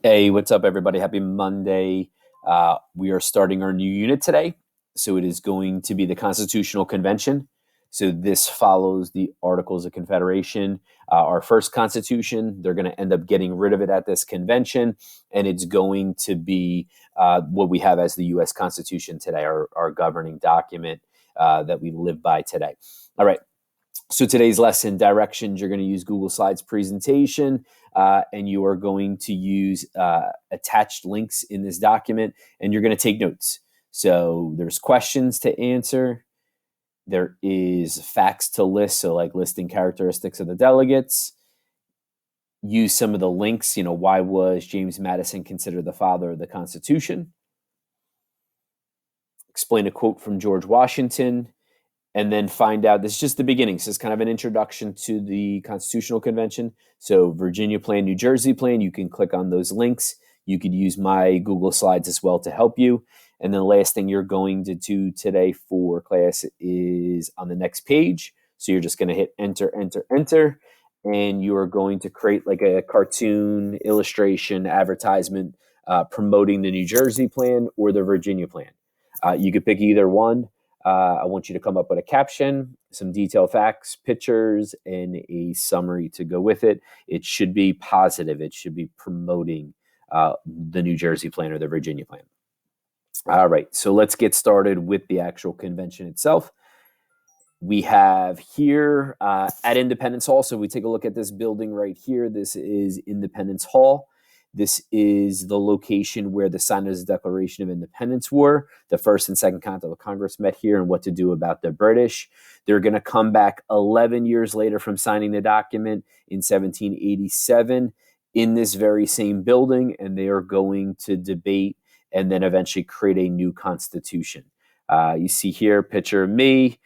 Hey, what's up, everybody? Happy Monday. We are starting our new unit today. So it is going to be the Constitutional Convention. So this follows the Articles of Confederation, our first constitution. They're going to end up getting rid of it at this convention, and it's going to be what we have as the U.S. Constitution today, our governing document that we live by today. All right. So today's lesson directions, you're going to use Google Slides presentation, and you are going to use attached links in this document, and you're going to take notes. So there's questions to answer. There is facts to list, so like listing characteristics of the delegates. Use some of the links, why was James Madison considered the father of the Constitution? Explain a quote from George Washington, and then find out. This is just the beginning. So it's kind of an introduction to the Constitutional Convention. So Virginia plan, New Jersey plan, you can click on those links. You could use my Google Slides as well to help you. And then the last thing you're going to do today for class is on the next page. So you're just going to hit enter, enter, enter, and you are going to create like a cartoon illustration advertisement promoting the New Jersey plan or the Virginia plan. You could pick either one. I want you to come up with a caption, some detailed facts, pictures, and a summary to go with it. It should be positive. It should be promoting the New Jersey plan or the Virginia plan. All right, so let's get started with the actual convention itself. We have here at Independence Hall, so we take a look at this building right here. This is Independence Hall. This is the location where the signers of the Declaration of Independence were. The First and Second Continental Congress met here and what to do about the British. They're going to come back 11 years later from signing the document in 1787 in this very same building, and they are going to debate and then eventually create a new constitution. You see here a picture of me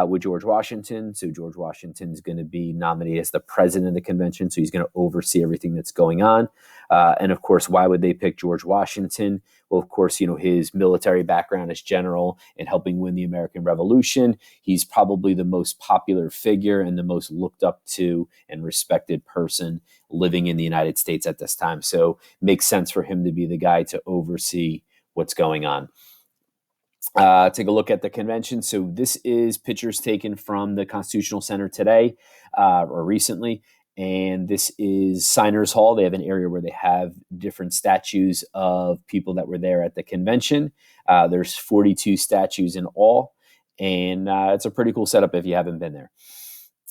with George Washington. So George Washington is going to be nominated as the president of the convention. So he's going to oversee everything that's going on. And of course, why would they pick George Washington? Well, of course, his military background as general and helping win the American Revolution. He's probably the most popular figure and the most looked up to and respected person living in the United States at this time. So it makes sense for him to be the guy to oversee what's going on. Take a look at the convention. So this is pictures taken from the Constitutional Center today or recently. And this is Signers Hall. They have an area where they have different statues of people that were there at the convention. There's 42 statues in all. And it's a pretty cool setup if you haven't been there.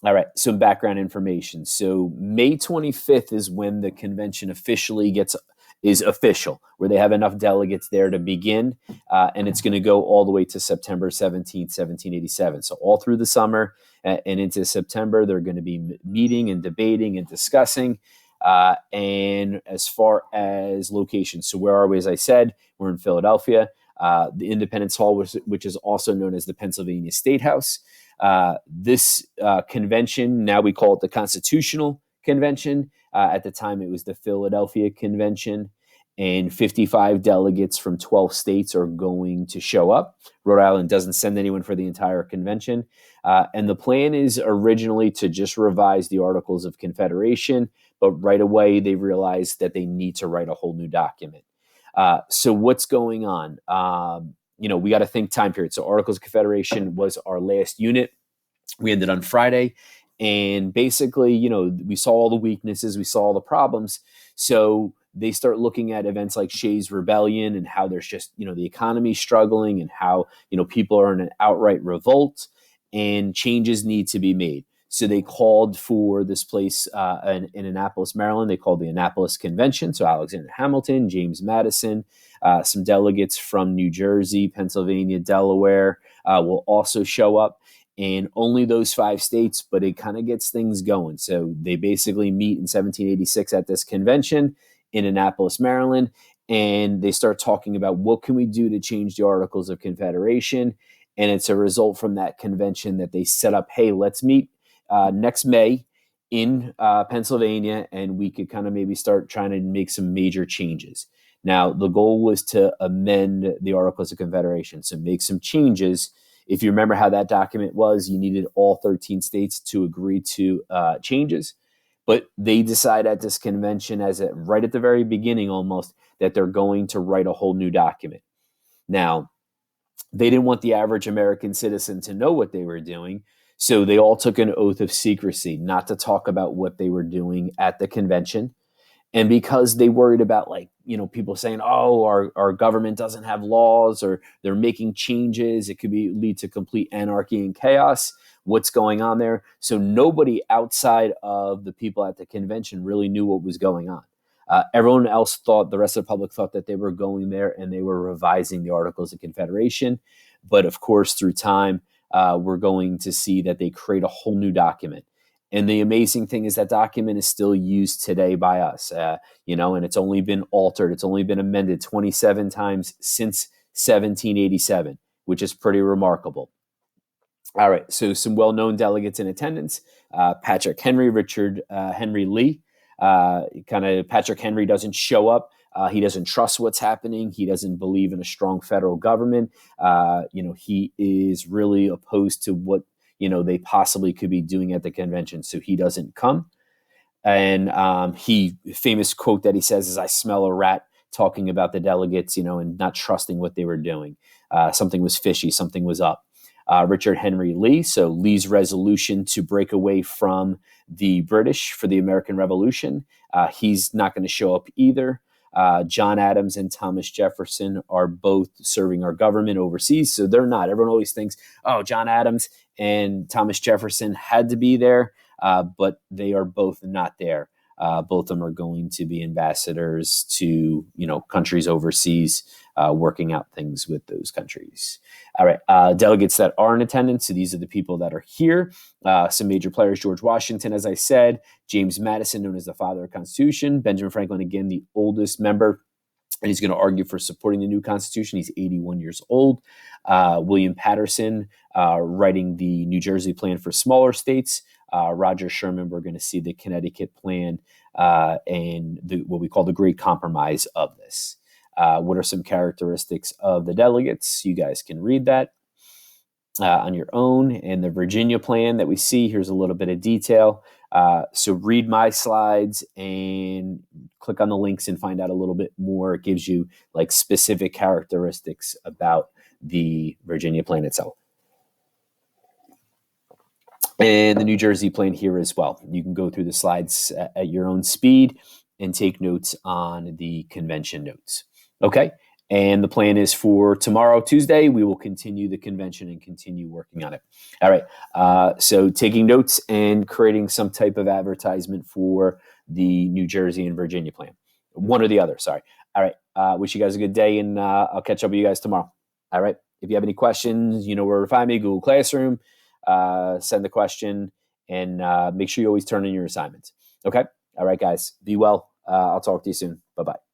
All right, some background information. So May 25th is when the convention is official, where they have enough delegates there to begin, and it's going to go all the way to September 17th, 1787. So all through the summer and into September, they're going to be meeting and debating and discussing. And as far as location, so where are we? As I said, we're in Philadelphia. The Independence Hall, which is also known as the Pennsylvania State House. This convention, now we call it the Constitutional Convention. At the time, it was the Philadelphia Convention, and 55 delegates from 12 states are going to show up. Rhode Island doesn't send anyone for the entire convention. And the plan is originally to just revise the Articles of Confederation, but right away they realized that they need to write a whole new document. So what's going on? We got to think time period. So Articles of Confederation was our last unit. We ended on Friday. And basically, we saw all the weaknesses, we saw all the problems. So they start looking at events like Shays' Rebellion and how there's just, the economy struggling and how, people are in an outright revolt and changes need to be made. So they called for this place in Annapolis, Maryland. They called the Annapolis Convention. So Alexander Hamilton, James Madison, some delegates from New Jersey, Pennsylvania, Delaware will also show up. And only those 5 states, but it kind of gets things going. So they basically meet in 1786 at this convention in Annapolis, Maryland, and they start talking about what can we do to change the Articles of Confederation. And it's a result from that convention that they set up, hey, let's meet next May in Pennsylvania, and we could kind of maybe start trying to make some major changes. Now, the goal was to amend the Articles of Confederation, so make some changes. If you remember how that document was, you needed all 13 states to agree to changes. But they decide at this convention, right at the very beginning almost, that they're going to write a whole new document. Now, they didn't want the average American citizen to know what they were doing. So they all took an oath of secrecy not to talk about what they were doing at the convention. And because they worried about, like, people saying, oh, our government doesn't have laws, or they're making changes, it could lead to complete anarchy and chaos. What's going on there? So nobody outside of the people at the convention really knew what was going on. Everyone else thought, the rest of the public thought, that they were going there and they were revising the Articles of Confederation. But of course, through time, we're going to see that they create a whole new document. And the amazing thing is that document is still used today by us, and it's only been altered. It's only been amended 27 times since 1787, which is pretty remarkable. All right, so some well-known delegates in attendance: Patrick Henry, Richard Henry Lee. Patrick Henry doesn't show up. He doesn't trust what's happening. He doesn't believe in a strong federal government. He is really opposed to what they possibly could be doing at the convention, so he doesn't come. And famous quote that he says is, "I smell a rat," talking about the delegates, and not trusting what they were doing. Something was fishy. Something was up. Richard Henry Lee. So Lee's resolution to break away from the British for the American Revolution. He's not going to show up either. John Adams and Thomas Jefferson are both serving our government overseas, so they're not. Everyone always thinks, oh, John Adams and Thomas Jefferson had to be there, but they are both not there. Both of them are going to be ambassadors to countries overseas, working out things with those countries. All right, delegates that are in attendance. So these are the people that are here. Some major players: George Washington, as I said; James Madison, known as the father of the Constitution; Benjamin Franklin, again the oldest member, and he's going to argue for supporting the new Constitution. He's 81 years old. William Patterson, writing the New Jersey plan for smaller states. Roger Sherman, we're going to see the Connecticut plan, and what we call the Great Compromise of this. What are some characteristics of the delegates? You guys can read that on your own. And the Virginia plan that we see, here's a little bit of detail. So read my slides and click on the links and find out a little bit more. It gives you like specific characteristics about the Virginia plan itself. And the New Jersey plan here as well. You can go through the slides at your own speed and take notes on the convention notes. Okay. And the plan is for tomorrow, Tuesday, we will continue the convention and continue working on it. All right. So taking notes and creating some type of advertisement for the New Jersey and Virginia plan. One or the other, sorry. All right. Wish you guys a good day, and I'll catch up with you guys tomorrow. All right. If you have any questions, you know where to find me: Google Classroom. Send the question, and make sure you always turn in your assignments. Okay. All right, guys. Be well. I'll talk to you soon. Bye-bye.